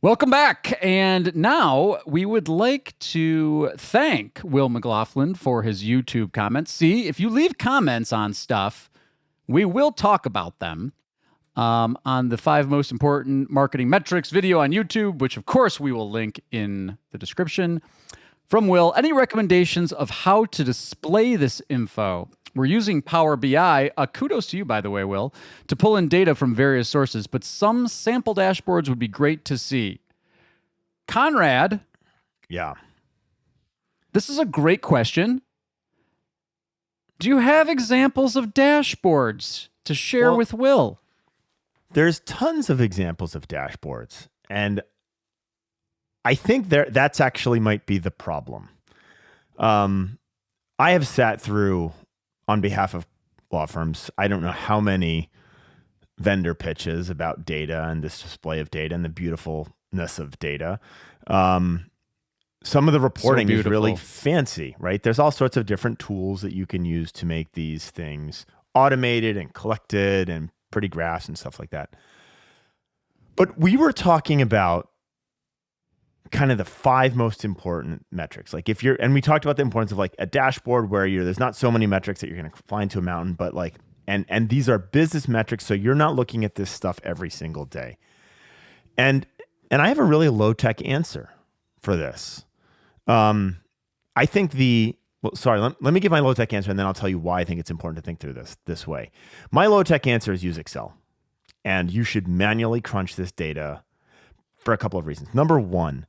Welcome back. And now we would like to thank Will McLaughlin for his YouTube comments. See, if you leave comments on stuff, we will talk about them on the 5 most important marketing metrics video on YouTube, which of course we will link in the description. From Will, any recommendations of how to display this info? We're using Power BI, kudos to you, by the way, Will, to pull in data from various sources, but some sample dashboards would be great to see. Conrad. Yeah. This is a great question. Do you have examples of dashboards to share with Will? There's tons of examples of dashboards, and I think that's actually might be the problem. I have sat through, on behalf of law firms, I don't know how many vendor pitches about data and this display of data and the beautifulness of data. Some of the reporting is really fancy, right? There's all sorts of different tools that you can use to make these things automated and collected and pretty graphs and stuff like that. But we were talking about kind of the 5 most important metrics. Like and we talked about the importance of like a dashboard where there's not so many metrics that you're going to climb to a mountain, but like, and these are business metrics. So you're not looking at this stuff every single day. And I have a really low tech answer for this. I think let me give my low tech answer and then I'll tell you why I think it's important to think through this way. My low tech answer is use Excel, and you should manually crunch this data for a couple of reasons. Number one,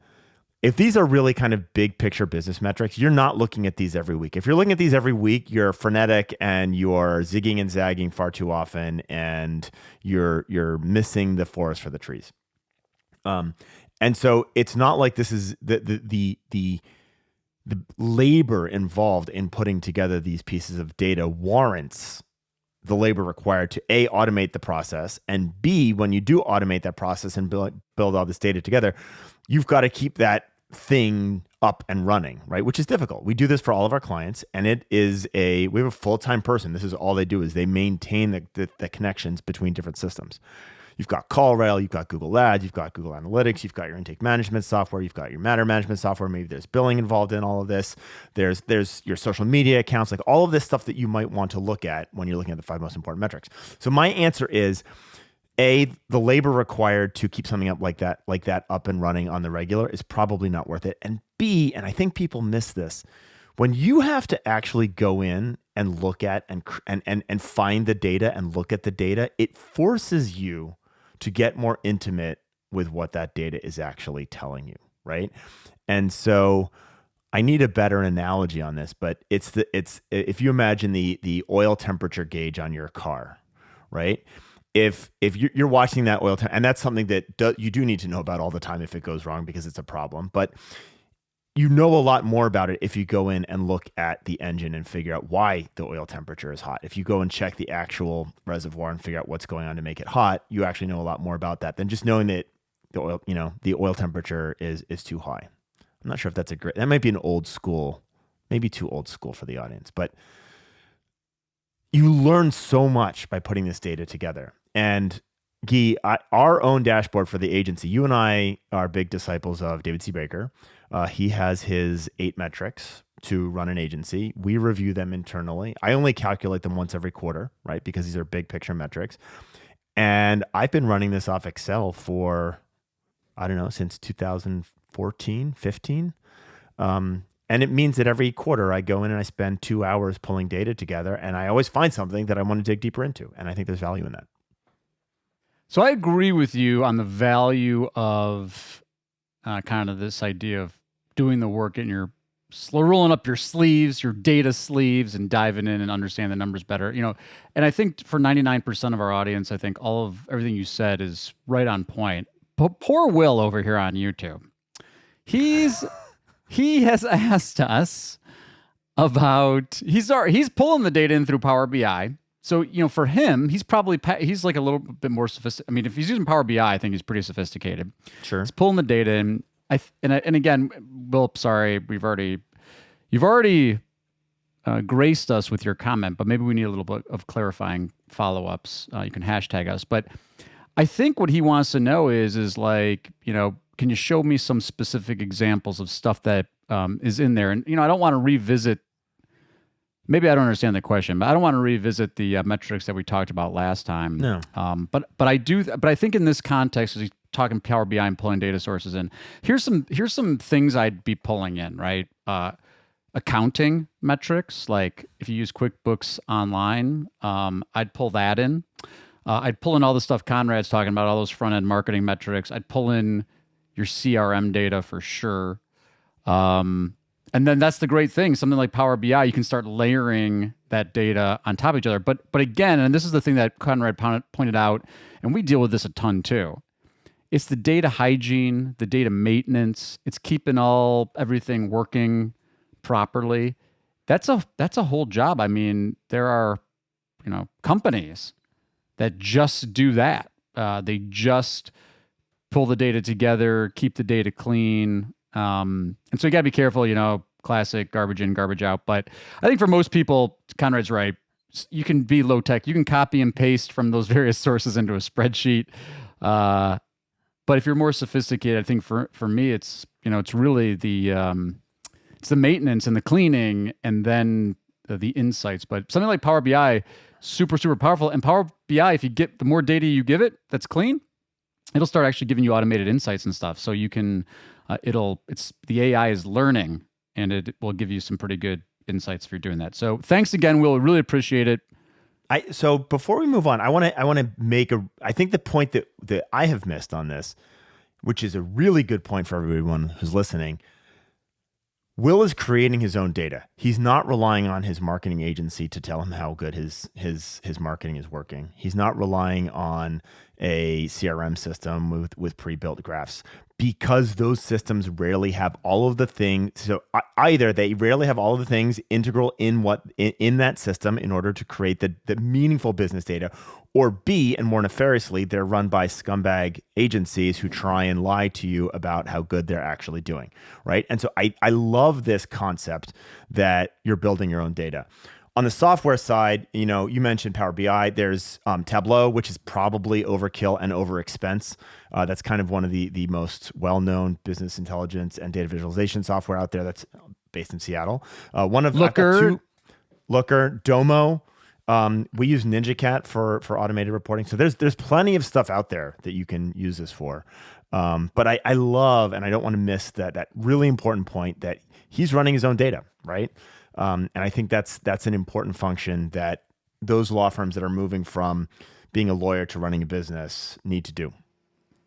if these are really kind of big picture business metrics, you're not looking at these every week. If you're looking at these every week, you're frenetic and you're zigging and zagging far too often, and you're missing the forest for the trees. And so it's not like this is the labor involved in putting together these pieces of data warrants the labor required to A, automate the process, and B, when you do automate that process and build all this data together, you've got to keep that thing up and running, right? Which is difficult. We do this for all of our clients, and we have a full-time person. This is all they do, is they maintain the connections between different systems. You've got CallRail, you've got Google Ads, you've got Google Analytics, you've got your intake management software, you've got your matter management software, maybe there's billing involved in all of this. There's your social media accounts, like all of this stuff that you might want to look at when you're looking at the 5 most important metrics. So my answer is, A, the labor required to keep something up like that up and running on the regular is probably not worth it. And B, and I think people miss this, when you have to actually go in and look at and find the data and look at the data, it forces you to get more intimate with what that data is actually telling you, right? And so I need a better analogy on this, but it's if you imagine the oil temperature gauge on your car, right? If you're watching that oil and that's something that you do need to know about all the time if it goes wrong, because it's a problem, but you know a lot more about it if you go in and look at the engine and figure out why the oil temperature is hot. If you go and check the actual reservoir and figure out what's going on to make it hot, you actually know a lot more about that than just knowing that the oil temperature is too high. I'm not sure if that might be an old school, maybe too old school for the audience, but you learn so much by putting this data together. And Gyi, our own dashboard for the agency, you and I are big disciples of David C. Baker. He has his 8 metrics to run an agency. We review them internally. I only calculate them once every quarter, right? Because these are big picture metrics. And I've been running this off Excel for, I don't know, since 2014, 15. And it means that every quarter I go in and I spend 2 hours pulling data together, and I always find something that I want to dig deeper into. And I think there's value in that. So I agree with you on the value of kind of this idea of doing the work in your rolling up your sleeves, your data sleeves, and diving in and understand the numbers better. And I think for 99% of our audience, I think everything you said is right on point. But poor Will over here on YouTube, he has asked us about he's pulling the data in through Power BI. So, for him, he's like a little bit more sophisticated. I mean, if he's using Power BI, I think he's pretty sophisticated. Sure. He's pulling the data in. And again, Will, sorry, you've already graced us with your comment, but maybe we need a little bit of clarifying follow-ups. You can hashtag us. But I think what he wants to know is like, can you show me some specific examples of stuff that is in there? And I don't want to revisit. Maybe I don't understand the question, but I don't want to revisit the metrics that we talked about last time. No. But I do. But I think in this context, as you're talking Power BI and pulling data sources in, here's some things I'd be pulling in, right? Accounting metrics, like if you use QuickBooks Online, I'd pull that in. I'd pull in all the stuff Conrad's talking about, all those front end marketing metrics. I'd pull in your CRM data for sure. And then that's the great thing. Something like Power BI, you can start layering that data on top of each other. But again, and this is the thing that Conrad pointed out, and we deal with this a ton too. It's the data hygiene, the data maintenance. It's keeping everything working properly. That's a whole job. I mean, there are companies that just do that. They just pull the data together, keep the data clean. And so you got to be careful, classic garbage in, garbage out. But I think for most people, Conrad's right. You can be low tech. You can copy and paste from those various sources into a spreadsheet. But if you're more sophisticated, I think for me, it's really it's the maintenance and the cleaning and then the insights. But something like Power BI, super, super powerful. And Power BI, if you get the more data you give it that's clean, it'll start actually giving you automated insights and stuff. So you can, the AI is learning and it will give you some pretty good insights if you're doing that. So thanks again, Will. Really appreciate it. So before we move on, I want to make I think the point that I have missed on this, which is a really good point for everyone who's listening. Will is creating his own data. He's not relying on his marketing agency to tell him how good his marketing is working. He's not relying on a CRM system with pre-built graphs, because those systems rarely have all of the things. So either they rarely have all of the things integral in that system in order to create the meaningful business data, or B, and more nefariously, they're run by scumbag agencies who try and lie to you about how good they're actually doing, right? And so I love this concept that you're building your own data. On the software side, you mentioned Power BI. There's Tableau, which is probably overkill and overexpense. That's kind of one of the most well-known business intelligence and data visualization software out there that's based in Seattle. Looker, Domo. We use NinjaCat for automated reporting. So there's plenty of stuff out there that you can use this for. But I love, and I don't want to miss that really important point that he's running his own data, right? And I think that's an important function that those law firms that are moving from being a lawyer to running a business need to do.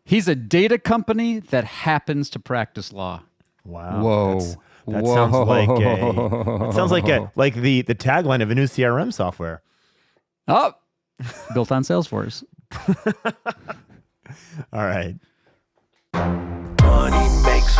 He's a data company that happens to practice law. Wow. Whoa. That sounds like the tagline of a new CRM software. Oh, built on Salesforce. All right. Money makes